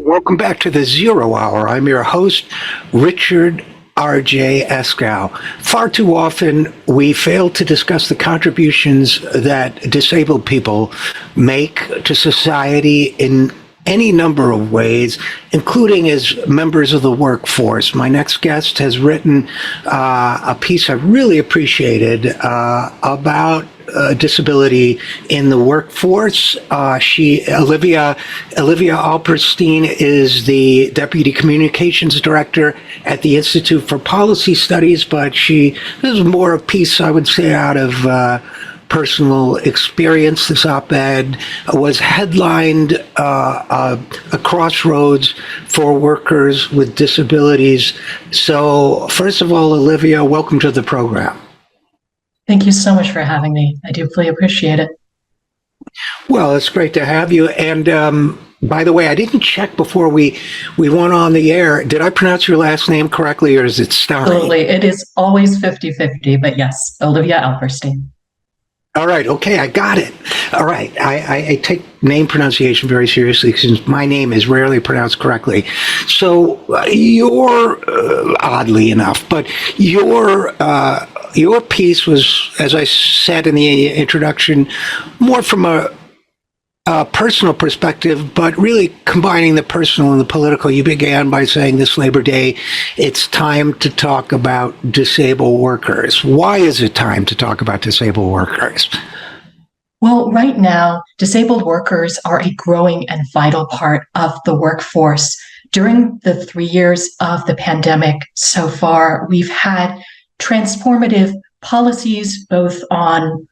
Welcome back to the Zero Hour. I'm your host, Richard RJ Eskow. Far too often, we fail to discuss the contributions that disabled people make to society in any number of ways, including as members of the workforce. My next guest has written a piece I really appreciated about disability in the workforce. Olivia Alperstein is the Deputy Communications Director at the Institute for Policy Studies, but this is more a piece, I would say, out of personal experience. This op-ed was headlined a crossroads for workers with disabilities. So first of all, Olivia, welcome to the program. Thank you so much for having me. I deeply appreciate it. Well, it's great to have you. And by the way, I didn't check before we went on the air. Did I pronounce your last name correctly, or is it Stein? Absolutely. It is always 50-50, but yes, Olivia Alperstein. All right. Okay. I got it. All right. I take name pronunciation very seriously since my name is rarely pronounced correctly. So you're, oddly enough, but your piece was, as I said in the introduction, more from a personal perspective, but really combining the personal and the political. You began by saying this Labor Day, it's time to talk about disabled workers. Why is it time to talk about disabled workers? Well, right now, disabled workers are a growing and vital part of the workforce. During the 3 years of the pandemic so far, we've had transformative policies both on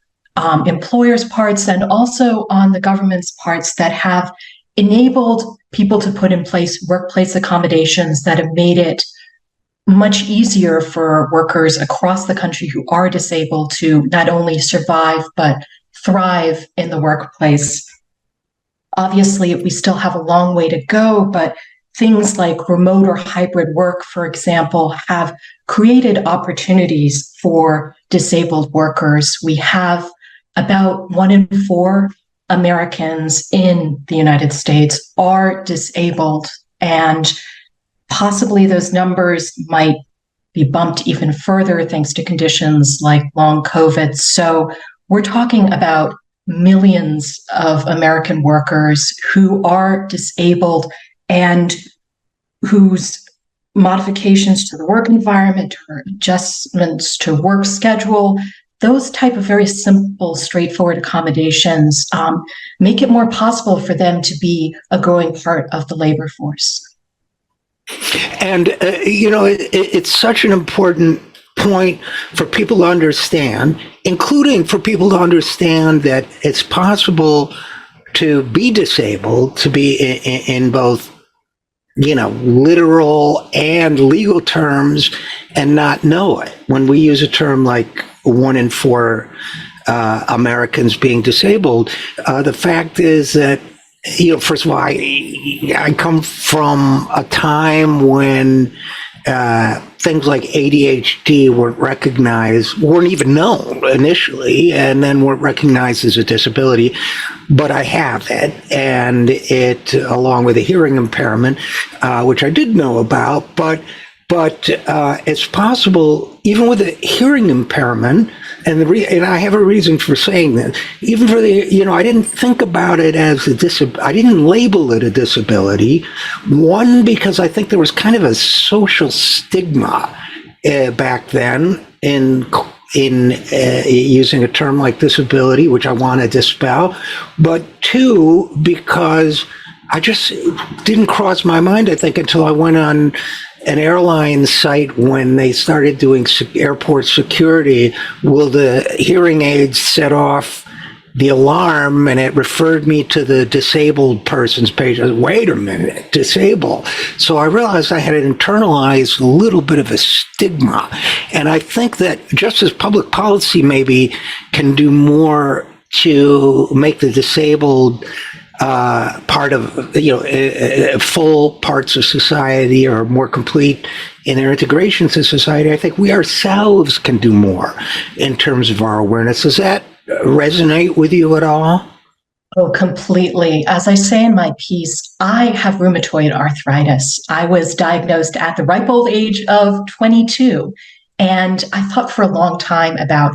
employers' parts and also on the government's parts that have enabled people to put in place workplace accommodations that have made it much easier for workers across the country who are disabled to not only survive but thrive in the workplace. Obviously, we still have a long way to go, but things like remote or hybrid work, for example, have created opportunities for disabled workers. We have about 1 in 4 Americans in the United States are disabled, and possibly those numbers might be bumped even further thanks to conditions like long COVID. So we're talking about millions of American workers who are disabled and whose modifications to the work environment or adjustments to work schedule, those type of very simple, straightforward accommodations make it more possible for them to be a growing part of the labor force. And, it's such an important point for people to understand, including for people to understand that it's possible to be disabled, to be in both, literal and legal terms and not know it. When we use a term like 1 in 4 Americans being disabled, the fact is that, first of all, I come from a time when things like ADHD weren't even known initially, and then weren't recognized as a disability. But I have it, and it, along with a hearing impairment, which I did know about, but it's possible, even with a hearing impairment, and I have a reason for saying that, even for I didn't think about it as I didn't label it a disability. One, because I think there was kind of a social stigma back then in using a term like disability, which I want to dispel. But two, because I just didn't cross my mind, I think, until I went on an airline site when they started doing airport security. Will the hearing aids set off the alarm? And it referred me to the disabled person's page. I said, wait a minute, disabled. So I realized I had internalized a little bit of a stigma. And I think that just as public policy maybe can do more to make the disabled part of, full parts of society or more complete in their integration to society, I think we ourselves can do more in terms of our awareness. Does that resonate with you at all? Oh, completely. As I say in my piece, I have rheumatoid arthritis. I was diagnosed at the ripe old age of 22. And I thought for a long time about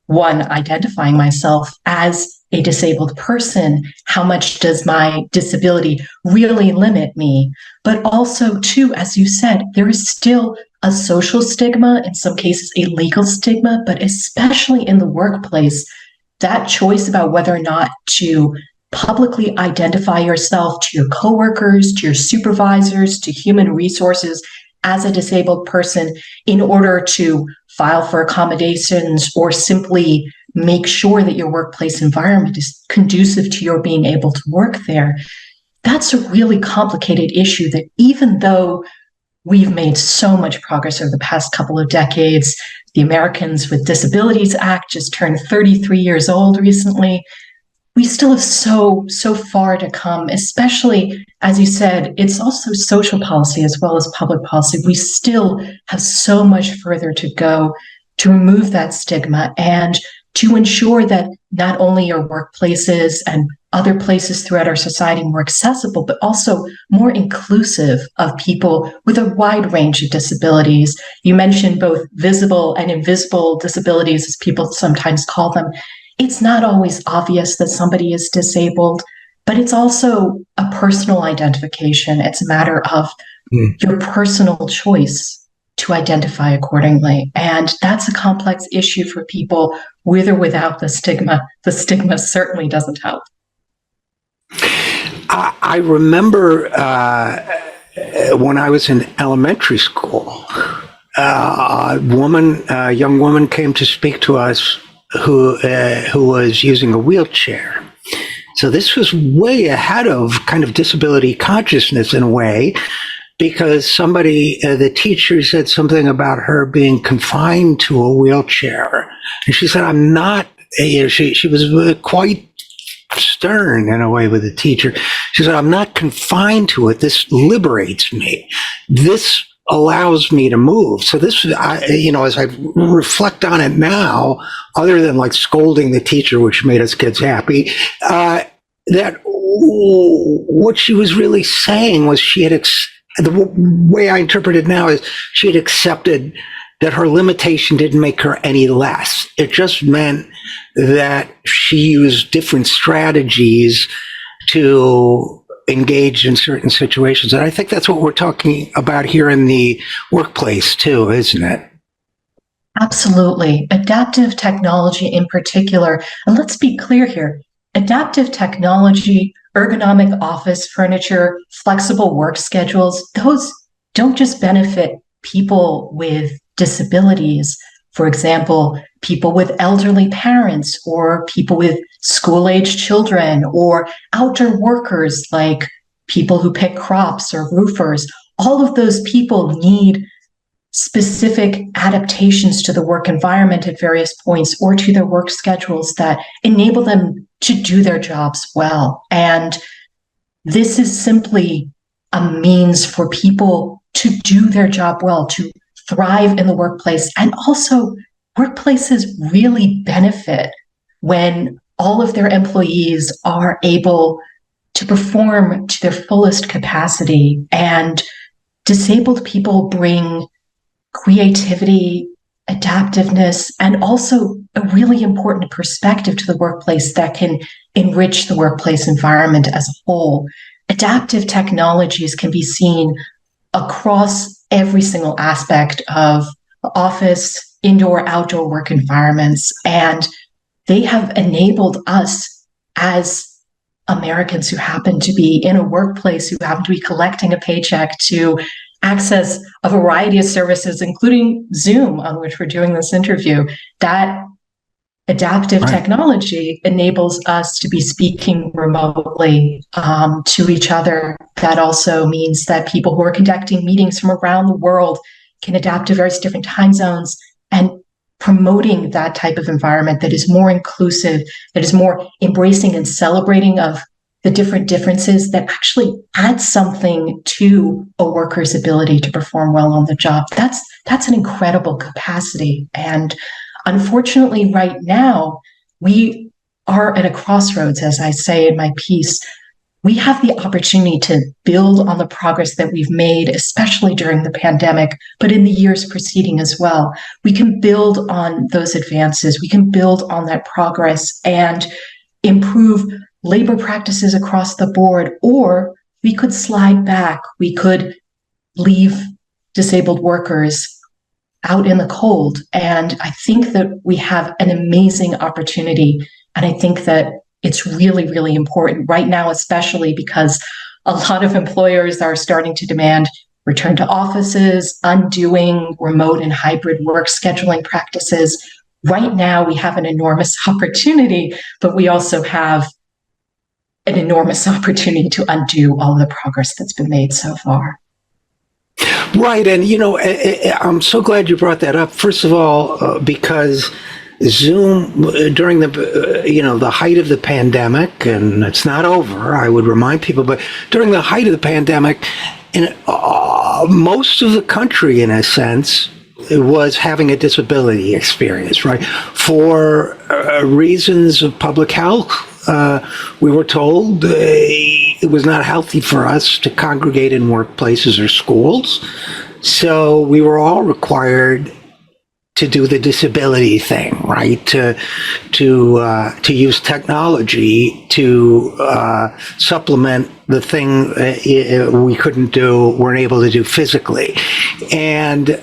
one, identifying myself as a disabled person. How much does my disability really limit me? But also, too, as you said, there is still a social stigma, in some cases, a legal stigma, but especially in the workplace, that choice about whether or not to publicly identify yourself to your coworkers, to your supervisors, to human resources as a disabled person in order to file for accommodations or simply make sure that your workplace environment is conducive to your being able to work there. That's a really complicated issue that even though we've made so much progress over the past couple of decades, the Americans with Disabilities Act just turned 33 years old recently, we still have so far to come, especially, as you said, it's also social policy as well as public policy. We still have so much further to go to remove that stigma and to ensure that not only are workplaces and other places throughout our society more accessible, but also more inclusive of people with a wide range of disabilities. You mentioned both visible and invisible disabilities, as people sometimes call them. It's not always obvious that somebody is disabled, but it's also a personal identification. It's a matter of your personal choice to identify accordingly. And that's a complex issue for people with or without the stigma. The stigma certainly doesn't help. I remember when I was in elementary school, a young woman came to speak to us who was using a wheelchair. So this was way ahead of kind of disability consciousness in a way, because the teacher said something about her being confined to a wheelchair. And she said, I'm not, she was quite stern in a way with the teacher. She said, I'm not confined to it. This liberates me. This allows me to move. So this, as I reflect on it now, other than like scolding the teacher, which made us kids happy, that what she was really saying was the way I interpret it now is she had accepted that her limitation didn't make her any less. It just meant that she used different strategies to engage in certain situations. And I think that's what we're talking about here in the workplace too, isn't it? Absolutely. Adaptive technology in particular. And let's be clear here. Adaptive technology, ergonomic office furniture, flexible work schedules, those don't just benefit people with disabilities. For example, people with elderly parents or people with school-age children or outdoor workers like people who pick crops or roofers. All of those people need specific adaptations to the work environment at various points or to their work schedules that enable them to do their jobs well. And this is simply a means for people to do their job well, to thrive in the workplace. And also, workplaces really benefit when all of their employees are able to perform to their fullest capacity. And disabled people bring creativity, adaptiveness, and also a really important perspective to the workplace that can enrich the workplace environment as a whole. Adaptive technologies can be seen across every single aspect of office, indoor, outdoor work environments, and they have enabled us as Americans who happen to be in a workplace, who happen to be collecting a paycheck, to access a variety of services, including Zoom, on which we're doing this interview. That adaptive technology enables us to be speaking remotely to each other. That also means that people who are conducting meetings from around the world can adapt to various different time zones, and promoting that type of environment that is more inclusive, that is more embracing and celebrating of the different differences, that actually add something to a worker's ability to perform well on the job. That's an incredible capacity. And unfortunately, right now, we are at a crossroads, as I say in my piece. We have the opportunity to build on the progress that we've made, especially during the pandemic, but in the years preceding as well. We can build on those advances. We can build on that progress and improve labor practices across the board, or we could slide back. We could leave disabled workers out in the cold. And I think that we have an amazing opportunity. And I think that it's really, really important right now, especially because a lot of employers are starting to demand return to offices, undoing remote and hybrid work scheduling practices. Right now, we have an enormous opportunity, but we also have an enormous opportunity to undo all of the progress that's been made so far. Right. And, I'm so glad you brought that up. First of all, because Zoom during the height of the pandemic, and it's not over, I would remind people, but during the height of the pandemic, most of the country, in a sense, was having a disability experience, right? For reasons of public health, we were told it was not healthy for us to congregate in workplaces or schools. So we were all required to do the disability thing, right? To use technology to supplement the thing we weren't able to do physically. And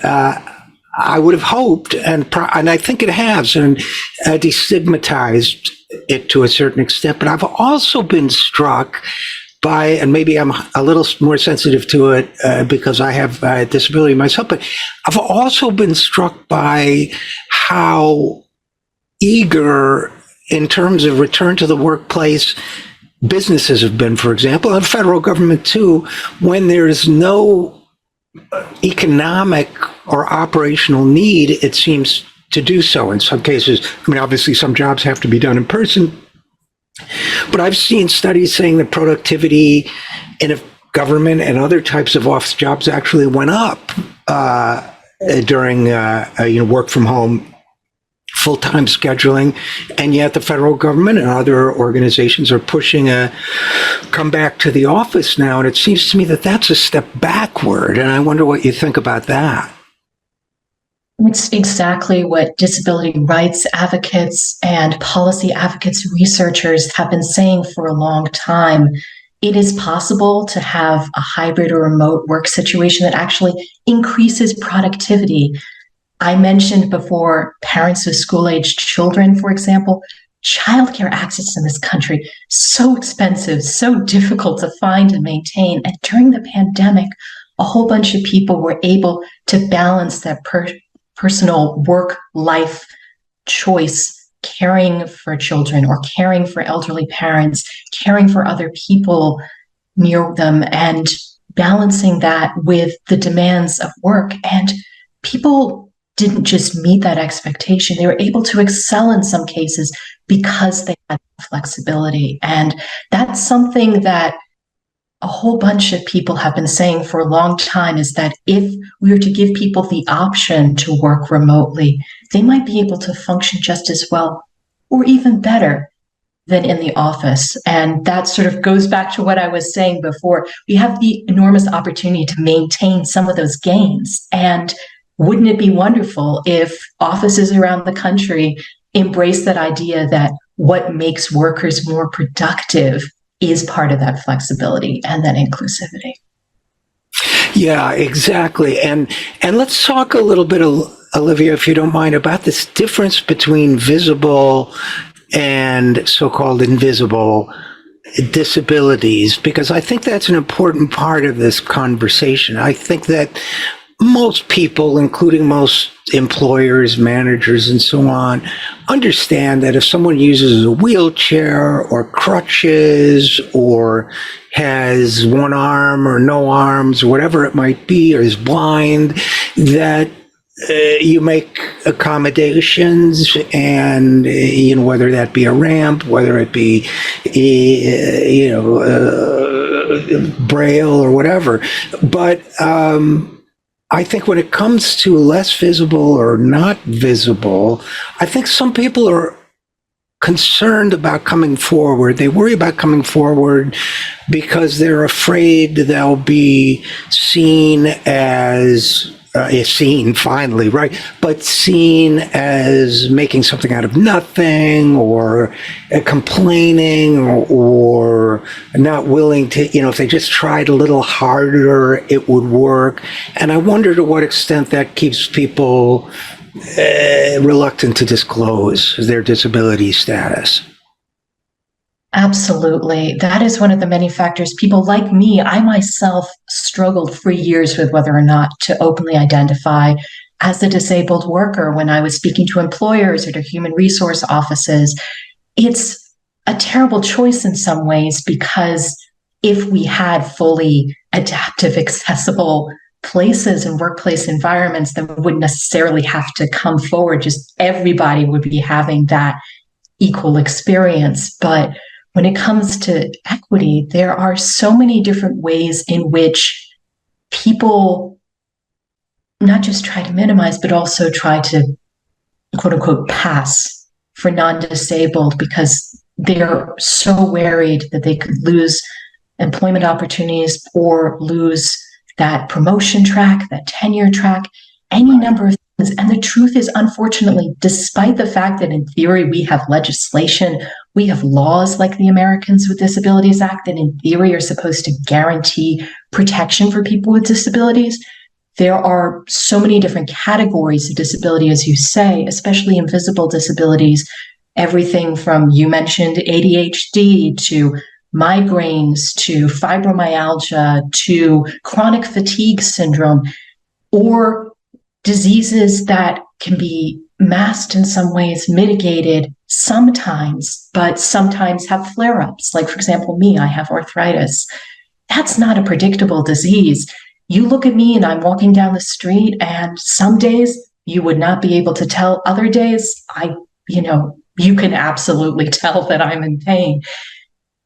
I would have hoped, and I think it has, and destigmatized it to a certain extent. But I've also been struck by, and maybe I'm a little more sensitive to it because I have a disability myself, but I've also been struck by how eager, in terms of return to the workplace, businesses have been, for example, and federal government too, when there's no economic or operational need, it seems to do so in some cases. I mean, obviously some jobs have to be done in person, but I've seen studies saying that productivity in government and other types of office jobs actually went up during work from home, full-time scheduling, and yet the federal government and other organizations are pushing a come back to the office now, and it seems to me that that's a step backward, and I wonder what you think about that. It's exactly what disability rights advocates and policy advocates, researchers have been saying for a long time. It is possible to have a hybrid or remote work situation that actually increases productivity. I mentioned before parents with school-aged children, for example. Childcare access in this country, so expensive, so difficult to find and maintain. And during the pandemic, a whole bunch of people were able to balance that personal work-life choice, caring for children or caring for elderly parents, caring for other people near them, and balancing that with the demands of work. And people didn't just meet that expectation. They were able to excel in some cases because they had flexibility. And that's something that a whole bunch of people have been saying for a long time, is that if we were to give people the option to work remotely, they might be able to function just as well or even better than in the office. And that sort of goes back to what I was saying before. We have the enormous opportunity to maintain some of those gains. And wouldn't it be wonderful if offices around the country embrace that idea that what makes workers more productive is part of that flexibility and that inclusivity? Yeah, exactly. And let's talk a little bit, Olivia, if you don't mind, about this difference between visible and so-called invisible disabilities, because I think that's an important part of this conversation. I think that most people, including most employers, managers, and so on, understand that if someone uses a wheelchair or crutches or has one arm or no arms, or whatever it might be, or is blind, that you make accommodations, and whether that be a ramp, whether it be braille or whatever. But I think when it comes to less visible or not visible, I think some people are concerned about coming forward. They worry about coming forward because they're afraid they'll be seen as seen finally, right? But seen as making something out of nothing, or complaining, or not willing to, if they just tried a little harder, it would work. And I wonder to what extent that keeps people reluctant to disclose their disability status. Absolutely. That is one of the many factors. People like me, I myself struggled for years with whether or not to openly identify as a disabled worker when I was speaking to employers or to human resource offices. It's a terrible choice in some ways, because if we had fully adaptive, accessible places and workplace environments that wouldn't necessarily have to come forward, just everybody would be having that equal experience. But when it comes to equity, there are so many different ways in which people not just try to minimize, but also try to, quote unquote, pass for non-disabled, because they're so worried that they could lose employment opportunities or lose that promotion track, that tenure track, any number of things. And the truth is, unfortunately, despite the fact that in theory we have legislation, we have laws like the Americans with Disabilities Act that in theory are supposed to guarantee protection for people with disabilities, there are so many different categories of disability, as you say, especially invisible disabilities, everything from, you mentioned ADHD, to migraines, to fibromyalgia, to chronic fatigue syndrome, or diseases that can be masked in some ways, mitigated sometimes, but sometimes have flare-ups. Like, for example, me, I have arthritis. That's not a predictable disease. You look at me and I'm walking down the street, and some days you would not be able to tell. Other days, you can absolutely tell that I'm in pain.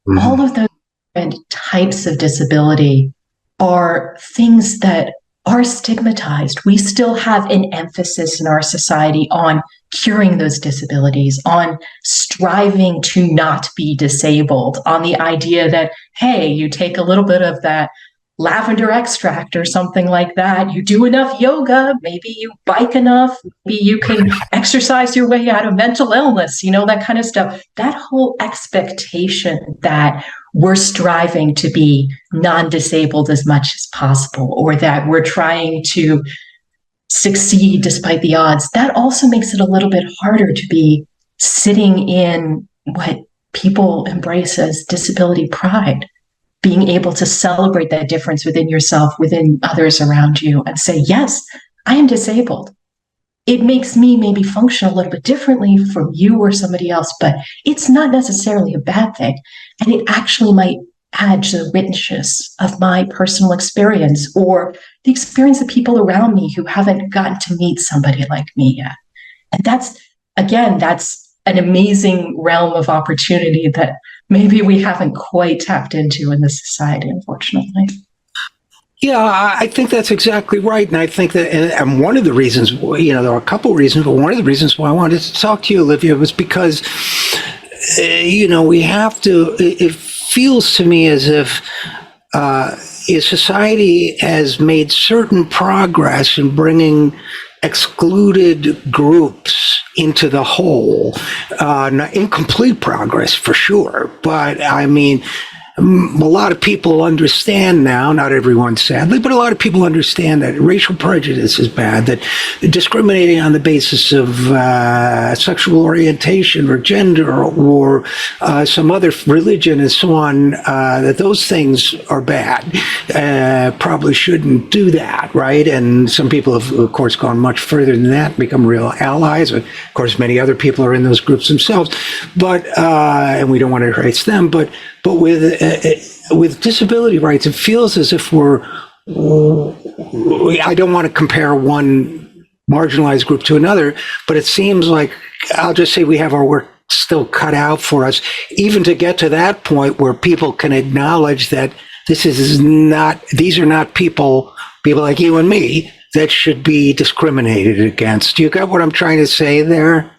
Mm-hmm. All of those different types of disability are things that are stigmatized. We still have an emphasis in our society on curing those disabilities, on striving to not be disabled, on the idea that, hey, you take a little bit of that lavender extract or something like that, you do enough yoga, maybe you bike enough, maybe you can exercise your way out of mental illness, that kind of stuff. That whole expectation that we're striving to be non-disabled as much as possible, or that we're trying to succeed despite the odds, that also makes it a little bit harder to be sitting in what people embrace as disability pride. Being able to celebrate that difference within yourself, within others around you, and say, yes, I am disabled. It makes me maybe function a little bit differently from you or somebody else, but it's not necessarily a bad thing. And it actually might add to the richness of my personal experience, or the experience of people around me who haven't gotten to meet somebody like me yet. And that's an amazing realm of opportunity that maybe we haven't quite tapped into in this society, unfortunately. Yeah, I think that's exactly right. And I think that, and one of the reasons, there are a couple of reasons, but one of the reasons why I wanted to talk to you, Olivia, was because, we have to, it feels to me as if society has made certain progress in bringing excluded groups into the whole. Not incomplete progress for sure, but I mean, a lot of people understand now, not everyone sadly, but a lot of people understand that racial prejudice is bad, that discriminating on the basis of sexual orientation or gender or some other religion and so on, that those things are bad. Probably shouldn't do that, right? And some people have, of course, gone much further than that, become real allies. Of course, many other people are in those groups themselves, but and we don't want to erase them, but with disability rights, it feels as if I don't want to compare one marginalized group to another, but it seems like, I'll just say, we have our work still cut out for us, even to get to that point where people can acknowledge that these are not people like you and me that should be discriminated against. Do you get what I'm trying to say there?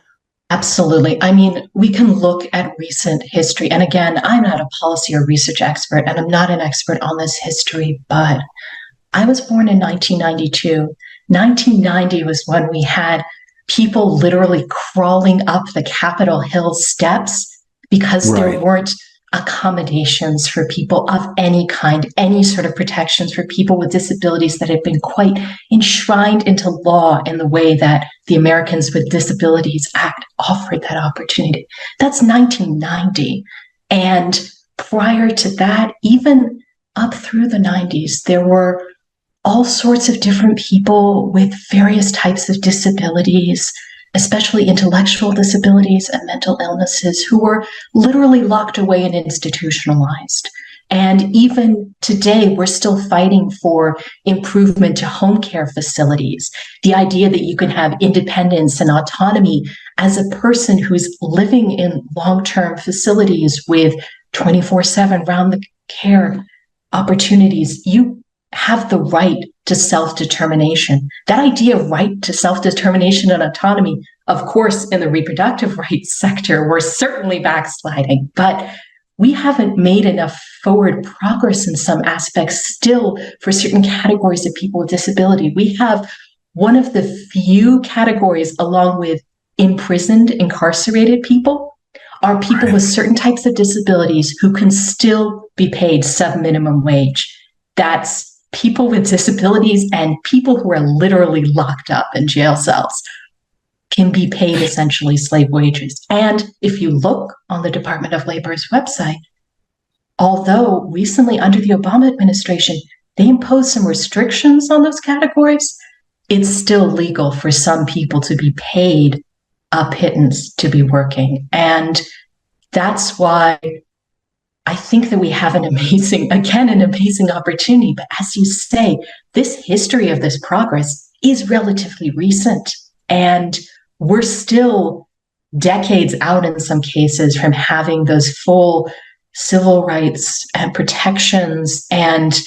Absolutely. I mean, we can look at recent history. And again, I'm not a policy or research expert, and I'm not an expert on this history, but I was born in 1992. 1990 was when we had people literally crawling up the Capitol Hill steps because there weren't accommodations for people of any kind, any sort of protections for people with disabilities that had been quite enshrined into law in the way that the Americans with Disabilities Act offered that opportunity. That's 1990. And prior to that, even up through the 90s, there were all sorts of different people with various types of disabilities, especially intellectual disabilities and mental illnesses, who were literally locked away and institutionalized. And even today, we're still fighting for improvement to home care facilities. The idea that you can have independence and autonomy as a person who's living in long-term facilities with 24/7 round the care opportunities, you have the right to self-determination. That idea of right to self-determination and autonomy, of course, in the reproductive rights sector, we're certainly backsliding, but we haven't made enough forward progress in some aspects still for certain categories of people with disability. We have one of the few categories, along with imprisoned, incarcerated people, are people with certain types of disabilities who can still be paid sub-minimum wage. That's people with disabilities and people who are literally locked up in jail cells can be paid essentially slave wages. And if you look on the Department of Labor's website, although recently under the Obama administration, they imposed some restrictions on those categories, it's still legal for some people to be paid a pittance to be working. And that's why I think that we have an amazing opportunity. But as you say, this history of this progress is relatively recent. And we're still decades out in some cases from having those full civil rights and protections and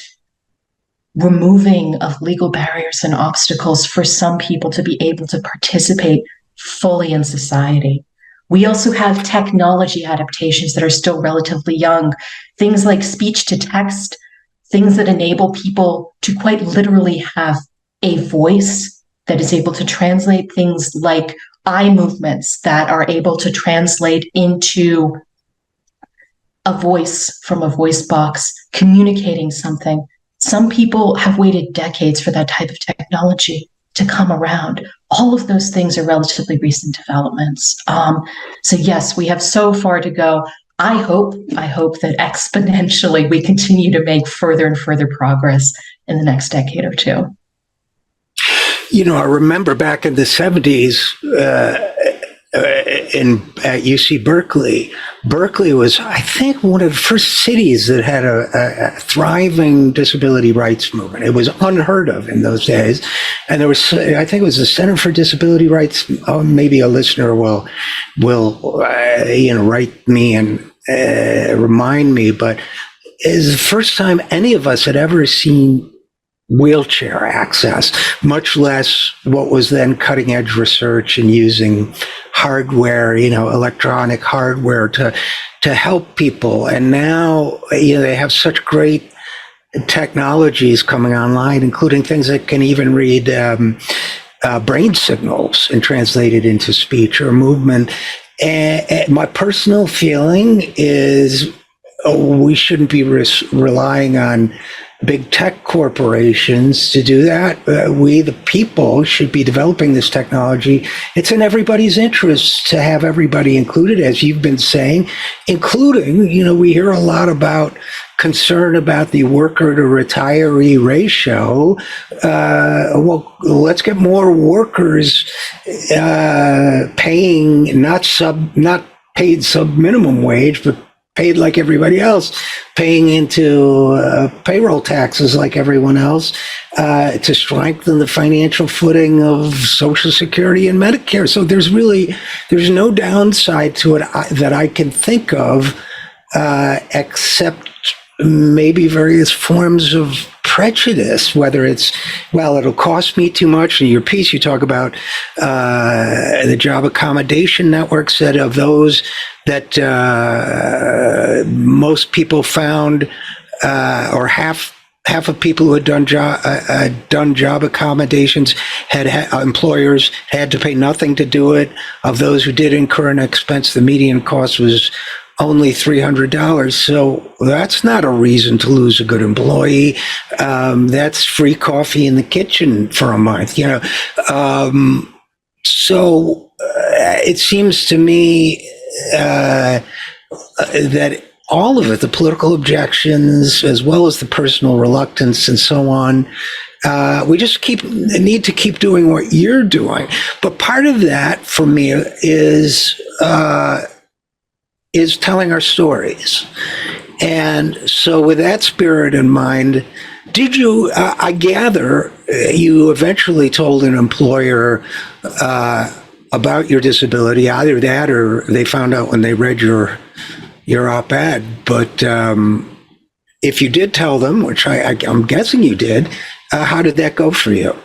removing of legal barriers and obstacles for some people to be able to participate fully in society. We also have technology adaptations that are still relatively young, things like speech to text, things that enable people to quite literally have a voice that is able to translate things like eye movements that are able to translate into a voice from a voice box, communicating something. Some people have waited decades for that type of technology to come around. All of those things are relatively recent developments. So yes, we have so far to go. I hope that exponentially we continue to make further and further progress in the next decade or two. You know, I remember back in the 70s at UC Berkeley. Berkeley was, I think, one of the first cities that had a thriving disability rights movement. It was unheard of in those days. And there was, I think it was the Center for Disability Rights. Oh, maybe a listener will write me and remind me, but it's the first time any of us had ever seen wheelchair access, much less what was then cutting edge research and using hardware, electronic hardware to help people. And now, they have such great technologies coming online, including things that can even read brain signals and translate it into speech or movement. And my personal feeling is we shouldn't be relying on big tech corporations to do that. We, the people, should be developing this technology. It's in everybody's interest to have everybody included, as you've been saying, including, we hear a lot about concern about the worker to retiree ratio. Well, let's get more workers paying not paid sub minimum wage, but paid like everybody else, paying into payroll taxes like everyone else, to strengthen the financial footing of Social Security and Medicare. So there's no downside to it that I can think of, except maybe various forms of prejudice, whether it's, well, it'll cost me too much. In your piece, you talk about the job accommodation network said of those that most people found, or half of people who had done job accommodations had employers had to pay nothing to do it. Of those who did incur an expense, the median cost was only $300. So that's not a reason to lose a good employee. That's free coffee in the kitchen for a month, So it seems to me that all of it, the political objections, as well as the personal reluctance and so on, we just need to keep doing what you're doing. But part of that for me is telling our stories. And so with that spirit in mind, did you, I gather, you eventually told an employer about your disability, either that or they found out when they read your op-ed. But if you did tell them, which I'm guessing you did, how did that go for you?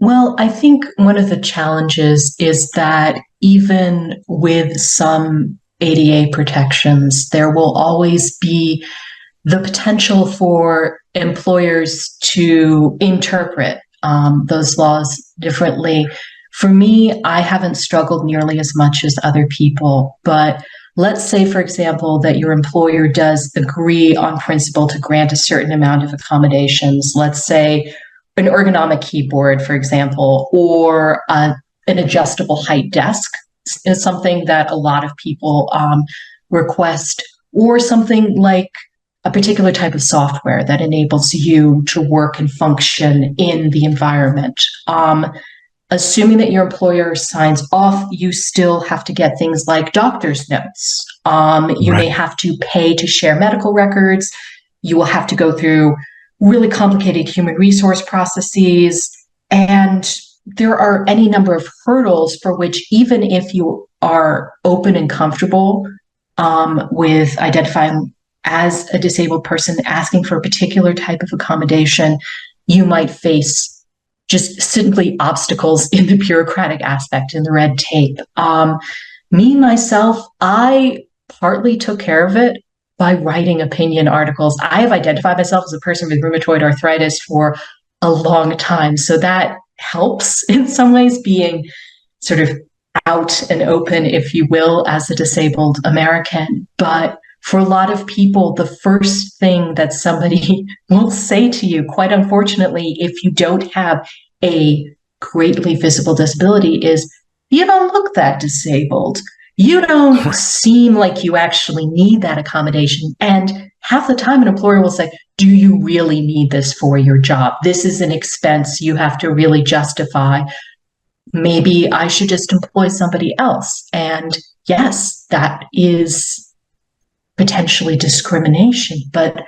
Well, I think one of the challenges is that even with some ADA protections, there will always be the potential for employers to interpret those laws differently. For me, I haven't struggled nearly as much as other people, but let's say, for example, that your employer does agree on principle to grant a certain amount of accommodations. Let's say an ergonomic keyboard, for example, or an adjustable height desk is something that a lot of people request, or something like a particular type of software that enables you to work and function in the environment. Assuming that your employer signs off, you still have to get things like doctor's notes. You may have to pay to share medical records. You will have to go through really complicated human resource processes. And there are any number of hurdles for which, even if you are open and comfortable with identifying as a disabled person asking for a particular type of accommodation, you might face just simply obstacles in the bureaucratic aspect, in the red tape. Me, myself, I partly took care of it by writing opinion articles. I have identified myself as a person with rheumatoid arthritis for a long time. So that helps in some ways, being sort of out and open, if you will, as a disabled American. But for a lot of people, the first thing that somebody will say to you, quite unfortunately, if you don't have a greatly visible disability, is, you don't look that disabled. You don't seem like you actually need that accommodation. And half the time an employer will say, do you really need this for your job? This is an expense you have to really justify. Maybe I should just employ somebody else. And yes, that is potentially discrimination, but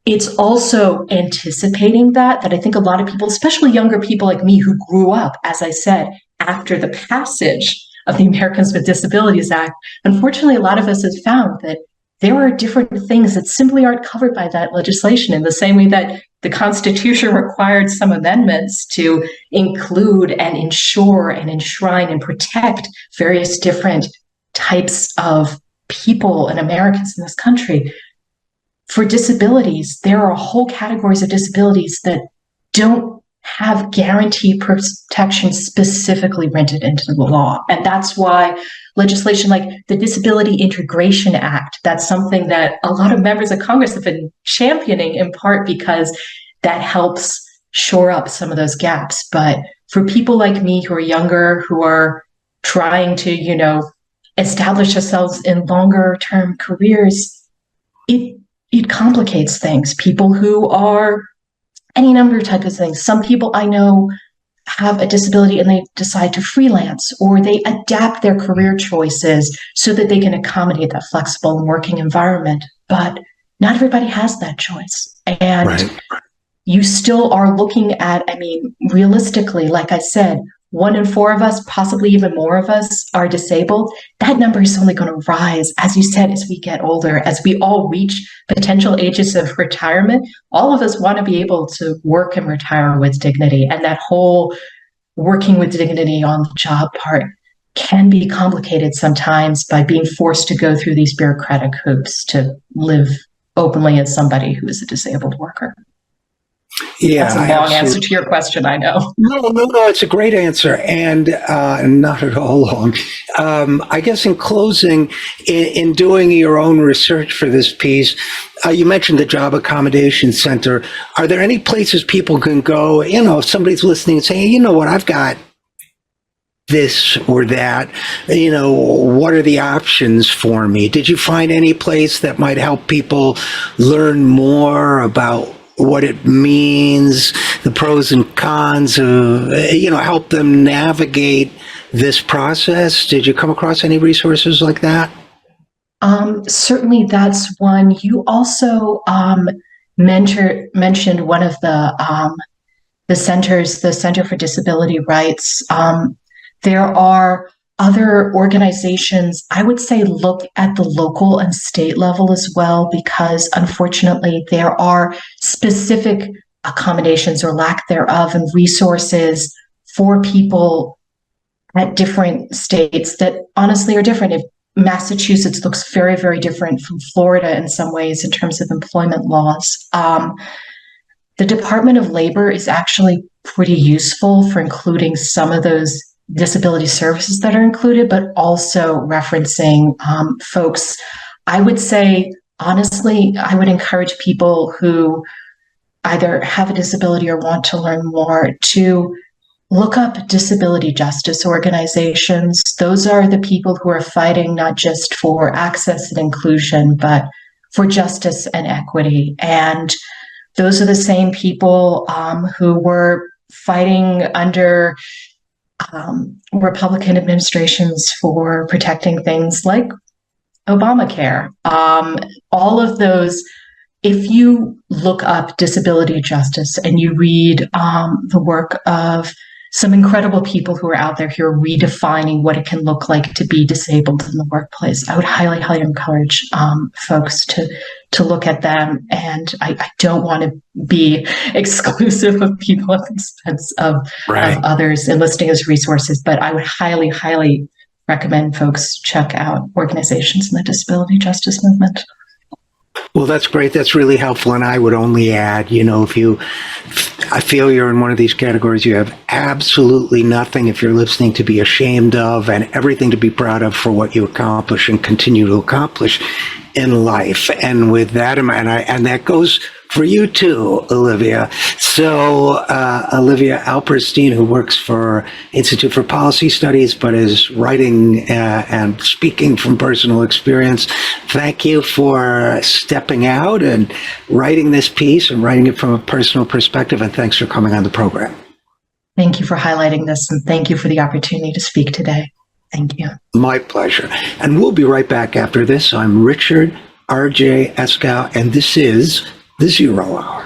it's also anticipating that I think a lot of people, especially younger people like me who grew up, as I said, after the passage of the Americans with Disabilities Act, unfortunately, a lot of us have found that there are different things that simply aren't covered by that legislation, in the same way that the Constitution required some amendments to include and ensure and enshrine and protect various different types of people and Americans in this country. For disabilities, there are whole categories of disabilities that don't have guaranteed protection specifically written into the law. And that's why legislation like the Disability Integration Act, that's something that a lot of members of Congress have been championing, in part because that helps shore up some of those gaps. But for people like me who are younger, who are trying to, establish ourselves in longer term careers, it complicates things. People who are any number of types of things. Some people I know have a disability and they decide to freelance, or they adapt their career choices so that they can accommodate that flexible and working environment. But not everybody has that choice. And you still are looking at, realistically, like I said, 1 in 4 of us, possibly even more of us, are disabled, that number is only going to rise, as you said, as we get older, as we all reach potential ages of retirement. All of us want to be able to work and retire with dignity. And that whole working with dignity on the job part can be complicated sometimes by being forced to go through these bureaucratic hoops to live openly as somebody who is a disabled worker. Yeah, that's a long absolutely. answer to your question, I know. No, it's a great answer, and not at all long. I guess in closing, in doing your own research for this piece, you mentioned the Job Accommodation Center. Are there any places people can go, if somebody's listening and saying, you know what, I've got this or that, what are the options for me? Did you find any place that might help people learn more about what it means, the pros and cons of, help them navigate this process? Did you come across any resources like that? Certainly, that's one. You also mentioned one of the centers, the Center for Disability Rights. There are other organizations, I would say look at the local and state level as well, because unfortunately there are specific accommodations or lack thereof and resources for people at different states that honestly are different. If Massachusetts looks very, very different from Florida in some ways in terms of employment laws. The Department of Labor is actually pretty useful for including some of those disability services that are included, but also referencing folks. I would say, honestly, I would encourage people who either have a disability or want to learn more to look up disability justice organizations. Those are the people who are fighting not just for access and inclusion, but for justice and equity. And those are the same people who were fighting under Republican administrations for protecting things like Obamacare. All of those, if you look up disability justice and you read the work of some incredible people who are out there who are redefining what it can look like to be disabled in the workplace, I would highly, highly encourage folks to look at them. And I don't want to be exclusive of people at the expense of others in listing as resources, but I would highly, highly recommend folks check out organizations in the disability justice movement. Well, that's great. That's really helpful. And I would only add, I feel you're in one of these categories. You have absolutely nothing, if you're listening, to be ashamed of, and everything to be proud of for what you accomplish and continue to accomplish in life. And with that in mind, and that goes for you too, Olivia. So Olivia Alperstein, who works for Institute for Policy Studies, but is writing and speaking from personal experience, thank you for stepping out and writing this piece and writing it from a personal perspective. And thanks for coming on the program. Thank you for highlighting this, and thank you for the opportunity to speak today. Thank you. My pleasure. And we'll be right back after this. I'm Richard RJ Eskow, and this is the Zero Hour.